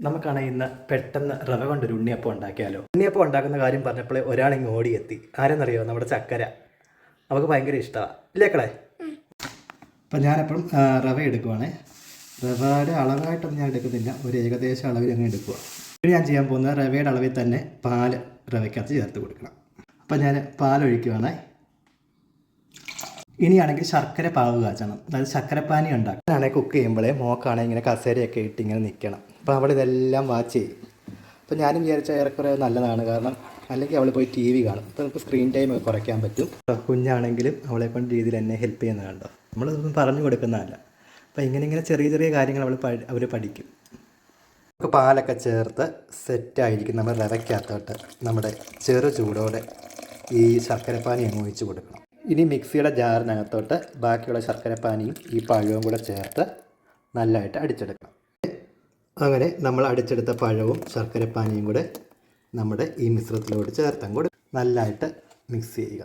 നമുക്കാണെങ്കിൽ ഇന്ന് പെട്ടെന്ന് റവ കൊണ്ടൊരു ഉണ്ണിയപ്പം ഉണ്ടാക്കിയാലോ. ഉണ്ണിയപ്പം ഉണ്ടാക്കുന്ന കാര്യം പറഞ്ഞപ്പോൾ ഒരാളിങ്ങ് ഓടിയെത്തി. ആരെന്നറിയോ? നമ്മുടെ ചക്കര. അവൾക്ക് ഭയങ്കര ഇഷ്ടമാണ് ഇല്ലേക്കളെ. അപ്പം ഞാനെപ്പോഴും റവ എടുക്കുവാണേ. റവയുടെ അളവായിട്ടൊന്നും ഞാൻ എടുക്കുന്നില്ല, ഒരു ഏകദേശം അളവിൽ അങ്ങ് എടുക്കുക. ഇനി ഞാൻ ചെയ്യാൻ പോകുന്നത് റവയുടെ അളവിൽ തന്നെ പാൽ റവയ്ക്കകത്ത് ചേർത്ത് കൊടുക്കണം. അപ്പം ഞാൻ പാലൊഴിക്കുവാണേ. ഇനിയാണെങ്കിൽ ശർക്കര പാവ് കാച്ചണം, അതായത് ശർക്കരപ്പാനി ഉണ്ടാക്കും. ഞാനാണെങ്കിൽ കുക്ക് ചെയ്യുമ്പോഴേ മോക്കാണെങ്കിൽ ഇങ്ങനെ കസേരയൊക്കെ ഇട്ട് ഇങ്ങനെ നിൽക്കണം. അപ്പോൾ അവളിതെല്ലാം വാച്ച് ചെയ്യും. അപ്പോൾ ഞാനും വിചാരിച്ച ഏറെക്കുറെ നല്ലതാണ്, കാരണം അല്ലെങ്കിൽ അവൾ പോയി TV കാണും. അപ്പോൾ നമുക്ക് സ്ക്രീൻ ടൈം കുറയ്ക്കാൻ പറ്റും. കുഞ്ഞാണെങ്കിലും അവളെ കൊണ്ട് രീതിയിൽ എന്നെ ഹെൽപ്പ് ചെയ്യുന്നത് കണ്ടോ. നമ്മളിതൊന്നും പറഞ്ഞു കൊടുക്കുന്നതല്ല. അപ്പോൾ ഇങ്ങനെ ചെറിയ ചെറിയ കാര്യങ്ങൾ അവർ പഠിക്കും. നമുക്ക് പാലൊക്കെ ചേർത്ത് സെറ്റായിരിക്കും. നമ്മൾ റവയ്ക്കകത്തോട്ട് നമ്മുടെ ചെറു ചൂടോടെ ഈ ശർക്കരപ്പാനി അങ്ങ് ഒഴിച്ച് കൊടുക്കണം. ഇനി മിക്സിയുടെ ജാറിനകത്തോട്ട് ബാക്കിയുള്ള ശർക്കരപ്പാനിയും ഈ പഴവും കൂടെ ചേർത്ത് നല്ലതായിട്ട് അടിച്ചെടുക്കണം. അങ്ങനെ നമ്മൾ അടിച്ചെടുത്ത പഴവും ശർക്കരപ്പാനിയും കൂടെ നമ്മുടെ ഈ മിശ്രിതത്തിലോട്ട് ചേർത്തും കൂടെ നല്ലതായിട്ട് മിക്സ് ചെയ്യുക.